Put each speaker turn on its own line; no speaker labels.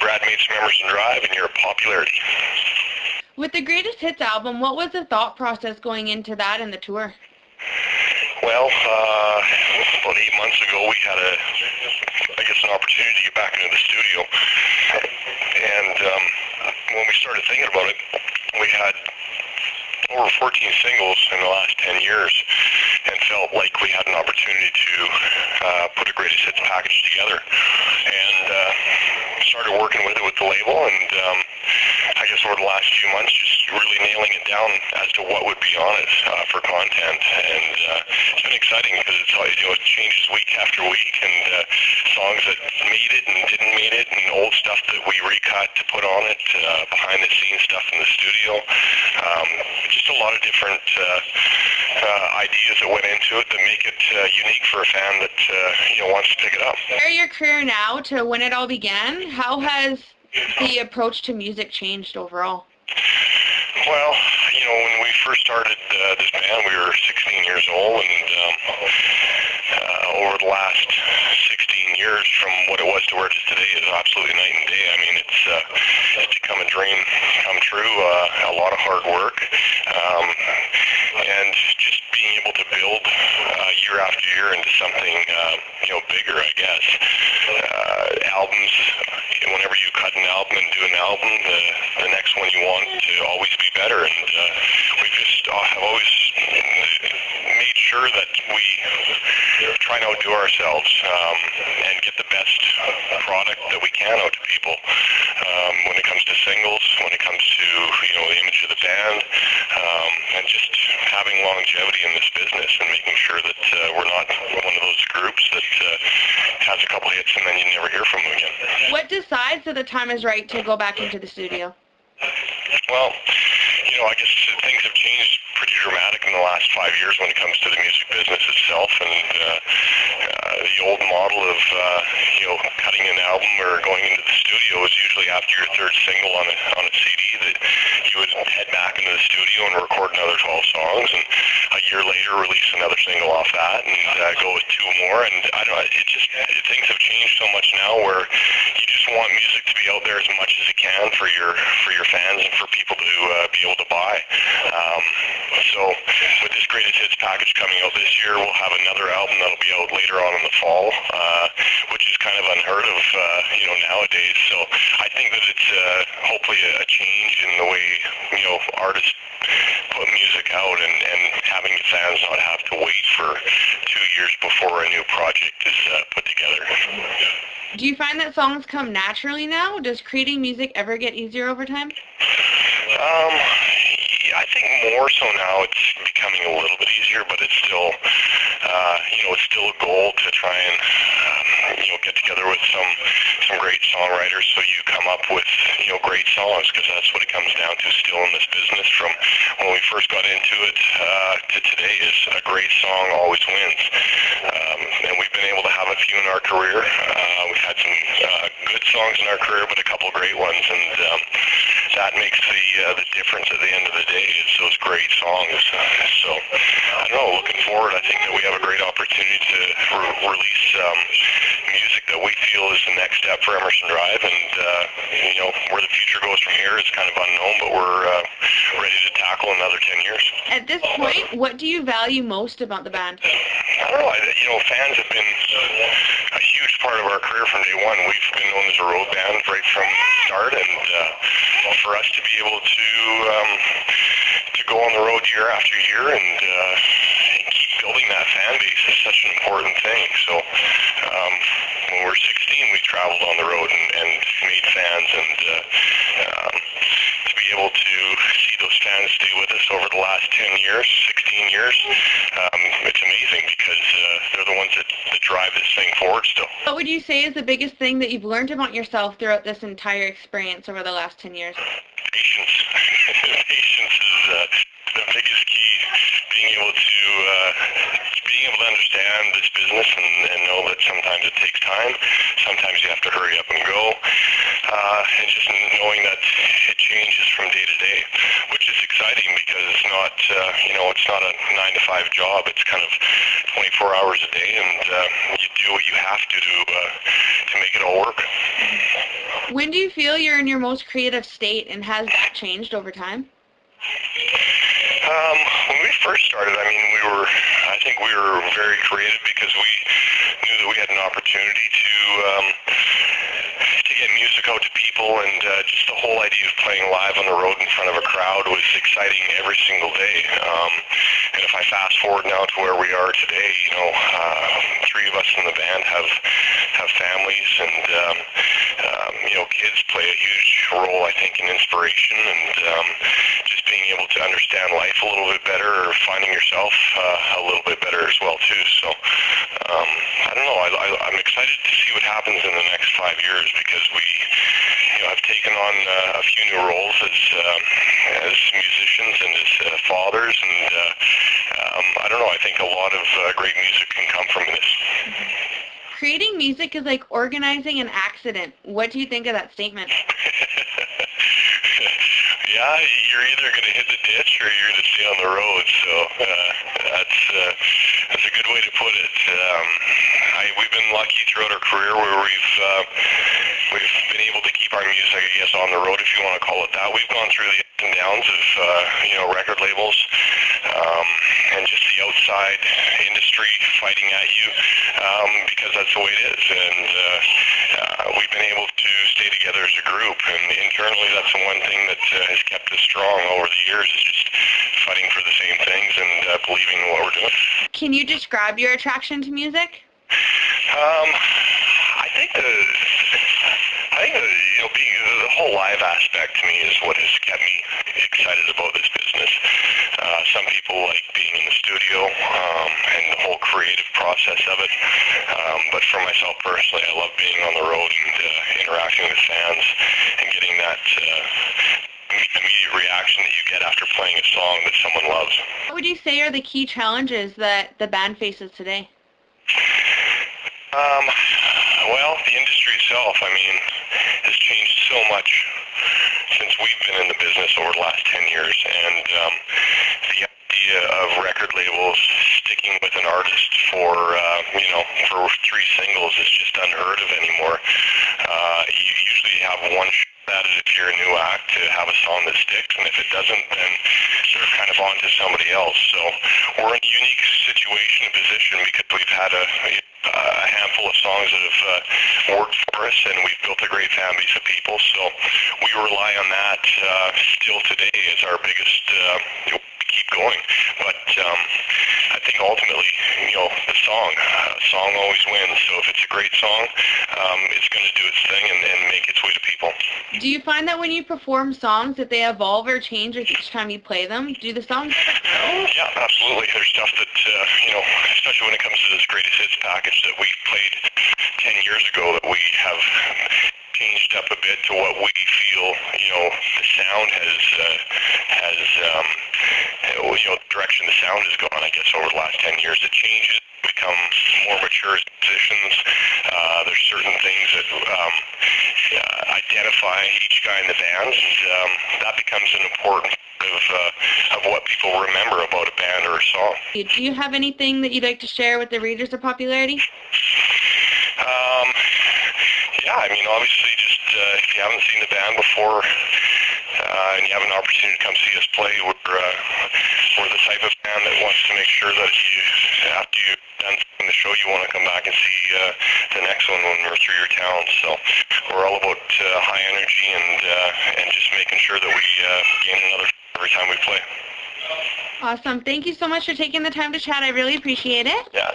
Brad made some Emerson Drive and your popularity.
With the Greatest Hits album, what was the thought process going into that and the tour?
Well, about 8 months ago, we had an opportunity to get back into the studio. And when we started thinking about it, we had over 14 singles in the last 10 years and felt like we had an opportunity to put a Greatest Hits package together. And started working with it with the label, and I guess over the last few months just really nailing it down as to what would be on it for content. And it's been exciting because it changes week after week, and songs that made it and didn't make it, and old stuff that we recut to put on it, behind the scenes stuff in the studio. Just a lot of different ideas that went into it that make it unique for a fan that wants to pick it up.
Compare your career now to when it all began. How has the approach to music changed overall?
Well, when we first started this band, we were 16 years old, and over the last 16 years, from what it was to where it is today, is absolutely night and day. I mean, it's become a dream come true. A lot of hard work, and just being able to build year after year into something bigger, I guess. Albums. Whenever you cut an album and do an album, the next one you want to always be better, and we just have always made sure that we try and outdo ourselves and get the best product that we can out to people. When it comes to singles, when it comes to the image of the band, and just having longevity in this business and making sure that we're not one of those groups that has a couple hits and then you never hear from them again.
What decides that the time is right to go back into the studio?
Well, I guess things have changed pretty dramatic in the last 5 years when it comes to the music business itself, and the old model of cutting an album or going into the studio was usually after your third single on a CD that you would head back into the studio and record another 12 songs, and a year later release another single off that, and go with 2 more. And I don't know, things have changed so much now where you just want music to be out there as much as it can for your fans and for people to be able to buy. So with this Greatest Hits package coming out this year, we'll have another album that'll be out later on in the fall, which is kind of unheard of nowadays. So I think that it's hopefully a change in the way artists put music out, and having the fans not have to wait for 2 years before a new project is put together.
Do you find that songs come naturally now? Does creating music ever get easier over time?
I think more so now it's becoming a little bit easier, but it's still, it's still a goal to try and, get together with some great songwriters so you come up with, great songs, because that's what it comes down to still in this business. From when we first got into it to today, is a great song always wins. And we've been able to have a few in our career. We've had some good songs in our career, but a couple of great ones, and that makes the difference at the end of the day, is those great songs. So, I don't know, looking forward, I think that we have a great opportunity to release music that we feel is the next step for Emerson Drive, and where the future goes from here is kind of unknown, but we're ready to tackle another 10 years.
At this point, what do you value most about the band?
I don't know, fans have been a huge part of our career from day one. We've been known as a road band right from the start, and for us to be able to go on the road year after year and keep building that fan base is such an important thing. So when we were 16, we traveled on the road and made fans, and to be able to see those fans stay with us over the last 10 years, 16 years, it's amazing, because they're the ones that drive this thing forward still.
What would you say is the biggest thing that you've learned about yourself throughout this entire experience over the last 10 years?
Patience. Patience is the biggest key. Being able to understand this business and know that sometimes it takes time. Sometimes you have to hurry up and go. And just knowing that it changes from day to day, which is exciting, because it's not, it's not a 9-to-5 job. It's kind of 24 hours a day, and you do what you have to to make it all work.
When do you feel you're in your most creative state, and has that changed over time?
When we first started, I think we were very creative because we knew that we had an opportunity to get music out to people, and just the whole idea of playing live on the road in front of a crowd was exciting every single day. And if I fast forward now to where we are today, three of us in the band have families, and kids play a huge role, I think, in inspiration, and just being able to understand life a little bit better, or finding yourself a little bit better as well too. So I don't know. I'm excited to see what happens in the next 5 years, because we have taken on a few new roles as musicians and as fathers, and I don't know. I think a lot of great music can come from this.
Creating music is like organizing an accident. What do you think of that statement?
Yeah, you're either going to hit the ditch or you're going to stay on the road. So that's a good way to put it. We've been lucky throughout our career where we've been able to keep our music, I guess, on the road, if you want to call it that. We've gone through the ups and downs of record labels, and just the outside industry fighting at you, because that's the way it is. And we've been able to stay together as a group, and internally that's the one thing that has kept us strong over the years, is just fighting for the same things and believing in what we're doing.
Can you describe your attraction to music?
I think being the whole live aspect to me is what has kept me excited about this business. Some people like being in the studio and the whole creative process of it, but for myself personally, I love being on the road and interacting with fans and getting that immediate reaction that you get after playing a song that someone loves.
What would you say are the key challenges that the band faces today?
Well, the industry itself, has changed so much since we've been in the business over the last 10 years, and the idea of record labels sticking with an artist for 3 singles is just unheard of anymore. You usually have one shot at it if you're a new act to have a song that sticks, and if it doesn't, then they're kind of on to somebody else. So we're in a unique situation and position because we've had a handful of songs that have worked for us, and we've built a great fan base of people. So we rely on that still today as our biggest keep going. But I think ultimately, the song always wins. So if it's a great song, it's going to do its thing and make its way to people.
Do you find that when you perform songs that they evolve or change with each time you play them? Do the songs ever grow?
Yeah, absolutely. There's stuff that, especially when it comes to this greatest hits package that we played 10 years ago, that we have changed up a bit to what we feel, the sound has the direction the sound has gone, I guess, over the last 10 years. It changes, become more mature as musicians. There's certain things that identify each guy in the band, and that becomes an important part of what people remember about a band or a song.
Do you have anything that you'd like to share with the readers of Popularity?
Yeah, obviously, just if you haven't seen the band before and you have an opportunity to come see us play, we're the type of band that wants to make sure that after you've done the show, you want to come back and see the next one when we're through your town. So we're all about high energy and just making sure that we gain another every time we play.
Awesome. Thank you so much for taking the time to chat. I really appreciate it.
Yeah.